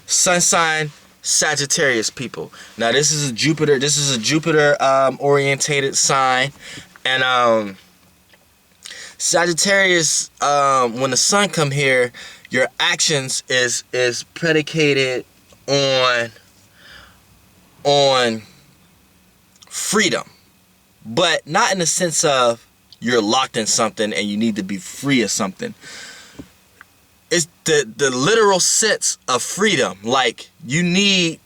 Sun sign Sagittarius people. Now this is a Jupiter. This is a Jupiter orientated sign, and Sagittarius. When the sun come here, your actions is predicated on freedom, but not in the sense of you're locked in something and you need to be free of something. It's the literal sense of freedom. Like you need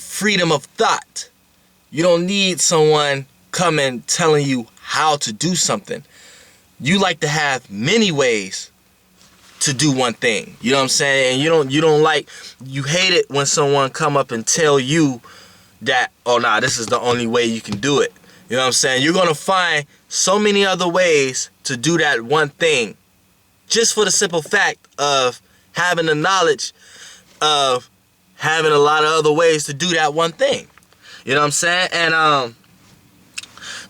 freedom of thought. You don't need someone coming telling you how to do something. You like to have many ways to do one thing. You know what I'm saying? And you hate it when someone come up and tell you that, oh nah, this is the only way you can do it. You know what I'm saying? You're gonna find so many other ways to do that one thing, just for the simple fact of having the knowledge of having a lot of other ways to do that one thing. You know what I'm saying? And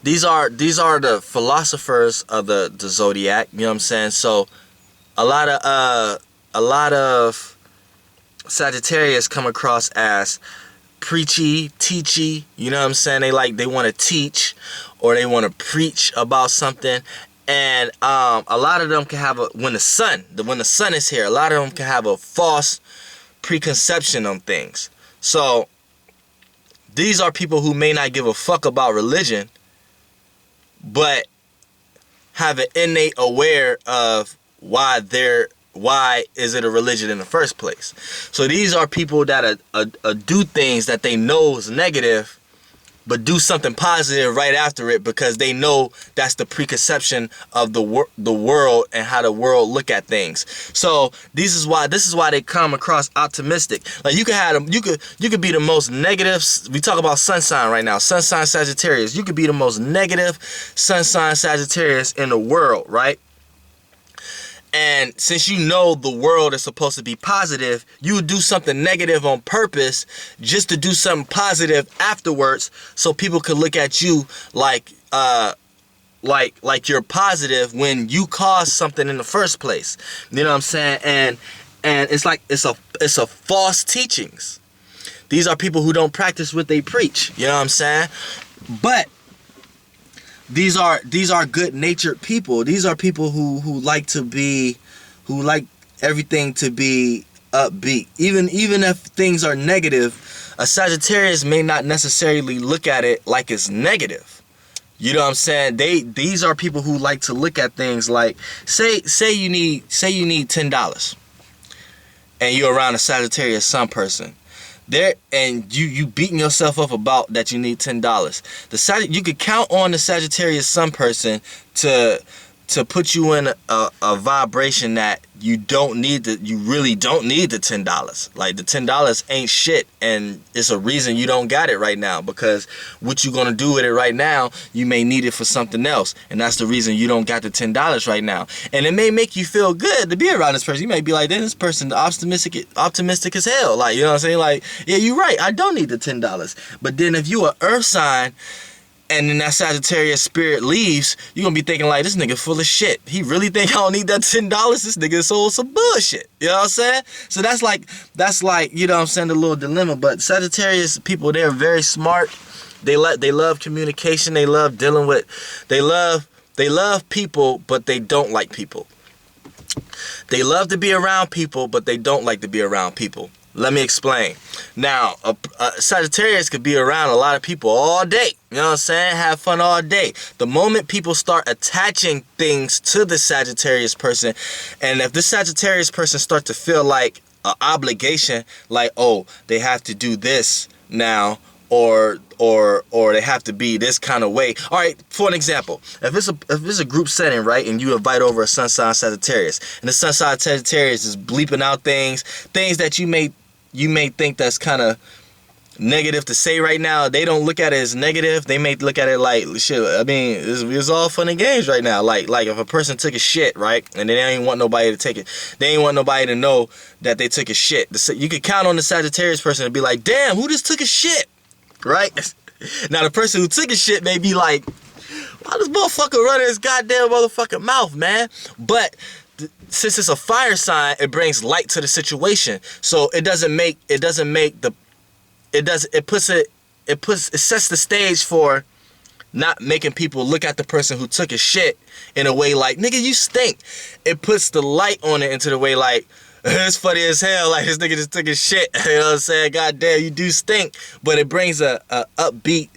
these are the philosophers of the zodiac. You know what I'm saying? So a lot of Sagittarius come across as preachy, teachy. You know what I'm saying? They want to teach or they want to preach about something. And a lot of them can have when the sun is here, a lot of them can have a false preconception on things. So these are people who may not give a fuck about religion, but have an innate aware of why is it a religion in the first place. So these are people that do things that they know is negative, but do something positive right after it because they know that's the preconception of the world and how the world look at things. So this is why they come across optimistic. Like you could have them, you could be the most negative. We talk about sun sign right now, sun sign Sagittarius. You could be the most negative sun sign Sagittarius in the world, right? And since you know the world is supposed to be positive, you would do something negative on purpose just to do something positive afterwards, so people could look at you like you're positive when you caused something in the first place. You know what I'm saying? And it's like it's a false teachings. These are people who don't practice what they preach. You know what I'm saying? But these are good-natured people. These are people who like everything to be upbeat. Even if things are negative, a Sagittarius may not necessarily look at it like it's negative. You know what I'm saying? These are people who like to look at things like say you need $10 and you're around a Sagittarius sun person. There and you beating yourself up about that you need $10. You could count on the Sagittarius sun person to put you in a vibration that you really don't need the $10. Like the $10 ain't shit, and it's a reason you don't got it right now, because what you gonna do with it right now, you may need it for something else, and that's the reason you don't got the $10 right now. And it may make you feel good to be around this person. You may be like, this person optimistic as hell. Like, you know what I'm saying? Like, yeah, you're right, I don't need the $10. But then if you an earth sign, and then that Sagittarius spirit leaves, you're going to be thinking like, this nigga full of shit. He really think I don't need that $10? This nigga is sold some bullshit. You know what I'm saying? So that's like, you know what I'm saying, the little dilemma. But Sagittarius people, they're very smart. They love communication. They love dealing with, they love people, but they don't like people. They love to be around people, but they don't like to be around people. Let me explain. Now, a Sagittarius could be around a lot of people all day. You know what I'm saying? Have fun all day. The moment people start attaching things to the Sagittarius person, and if the Sagittarius person start to feel like an obligation, like, oh, they have to do this now, or they have to be this kind of way. All right, for an example, if it's a group setting, right, and you invite over a sun sign Sagittarius, and the sun sign Sagittarius is bleeping out things that you may think that's kind of negative to say right now. They don't look at it as negative. They may look at it like, shit, I mean, it's all fun and games right now. Like if a person took a shit, right, and they ain't want nobody to take it. They ain't want nobody to know that they took a shit. You could count on the Sagittarius person to be like, damn, who just took a shit, right? Now the person who took a shit may be like, why this motherfucker running his goddamn motherfucking mouth, man? But since it's a fire sign, it brings light to the situation. So it sets the stage for not making people look at the person who took his shit in a way like, nigga, you stink. It puts the light on it into the way like, it's funny as hell, like this nigga just took his shit. You know what I'm saying? God damn, you do stink. But it brings a upbeat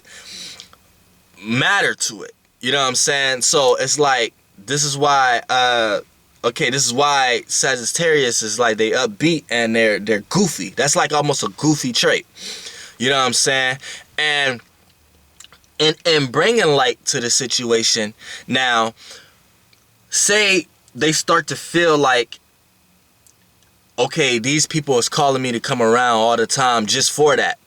matter to it. You know what I'm saying? So it's like, this is why Sagittarius is like, they upbeat and they're goofy. That's like almost a goofy trait. You know what I'm saying? And bringing light to the situation. Now, say they start to feel like, okay, these people is calling me to come around all the time just for that.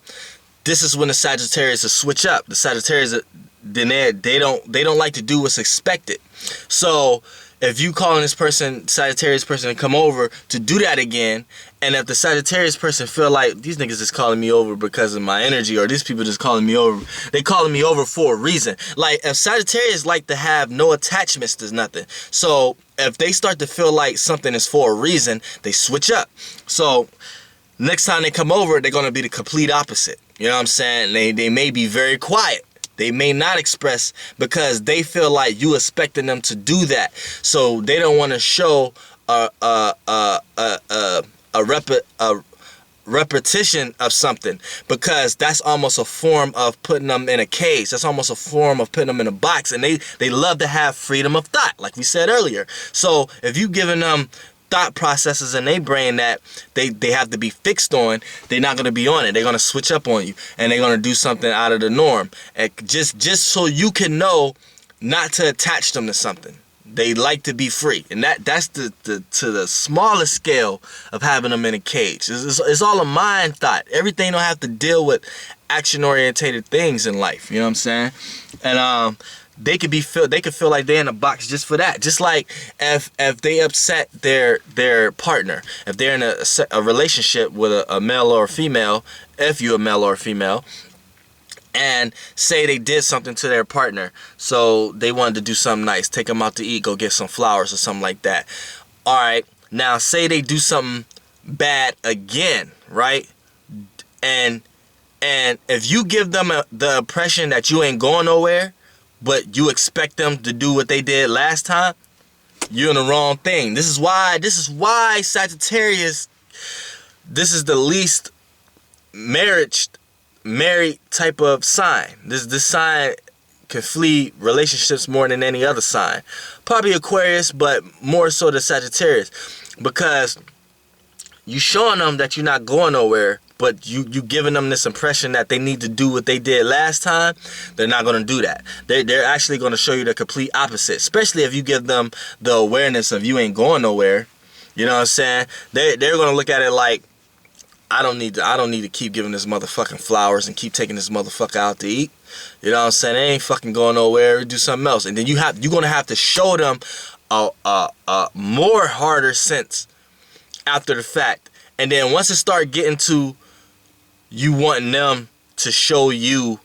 This is when the Sagittarius will switch up. The Sagittarius, then they don't like to do what's expected. So if you calling this person, Sagittarius person, to come over to do that again, and if the Sagittarius person feel like these niggas is calling me over because of my energy, or these people just calling me over, they calling me over for a reason. Like, if Sagittarius like to have no attachments to nothing, so if they start to feel like something is for a reason, they switch up. So next time they come over, they're gonna be the complete opposite. You know what I'm saying? They may be very quiet. They may not express because they feel like you expecting them to do that. So they don't want to show a repetition of something, because that's almost a form of putting them in a cage. That's almost a form of putting them in a box. And they love to have freedom of thought, like we said earlier. So if you giving them thought processes in their brain that they have to be fixed on, they're not going to be on it. They're going to switch up on you, and they're going to do something out of the norm, and just so you can know not to attach them to something. They like to be free, and that's to the smallest scale of having them in a cage. It's all a mind thought. Everything don't have to deal with action orientated things in life. You know what I'm saying? And they could feel like they're in a box just for that. Just like if they upset their partner, if they're in a relationship with a male or a female, if you're a male or a female, and say they did something to their partner, so they wanted to do something nice, take them out to eat, go get some flowers or something like that. All right, now say they do something bad again, right? And if you give them the impression that you ain't going nowhere, but you expect them to do what they did last time, you're in the wrong thing. This is why Sagittarius, this is the least married type of sign. This sign can flee relationships more than any other sign. Probably Aquarius, but more so the Sagittarius, because you showing them that you're not going nowhere, but you giving them this impression that they need to do what they did last time. They're not going to do that. They're actually going to show you the complete opposite, especially if you give them the awareness of you ain't going nowhere. You know what I'm saying? They're going to look at it like, I don't need to keep giving this motherfucking flowers and keep taking this motherfucker out to eat. You know what I'm saying? They ain't fucking going nowhere. Do something else. And then you're going to have to show them a more harder sense after the fact. And then once it start getting to you wanting them to show you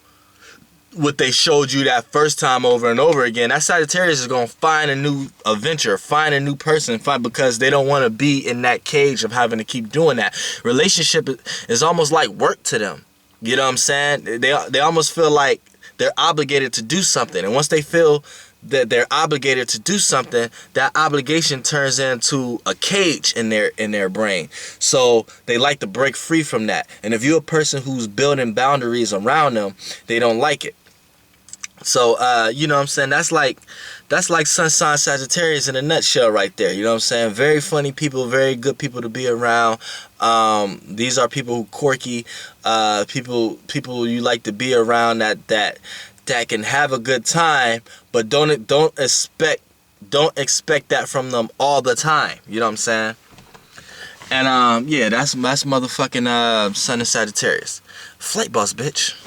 what they showed you that first time over and over again, that Sagittarius is going to find a new adventure, find a new person, because they don't want to be in that cage of having to keep doing that. Relationship is almost like work to them. You know what I'm saying? They almost feel like they're obligated to do something. And once they feel that they're obligated to do something, that obligation turns into a cage in their brain. So they like to break free from that. And if you're a person who's building boundaries around them, they don't like it. So you know what I'm saying? That's like Sun Sign Sagittarius in a nutshell right there. You know what I'm saying? Very funny people, very good people to be around. These are people who quirky, people you like to be around that can have a good time, but don't expect that from them all the time. You know what I'm saying? And yeah, that's motherfucking Sun and Sagittarius. Flight boss, bitch.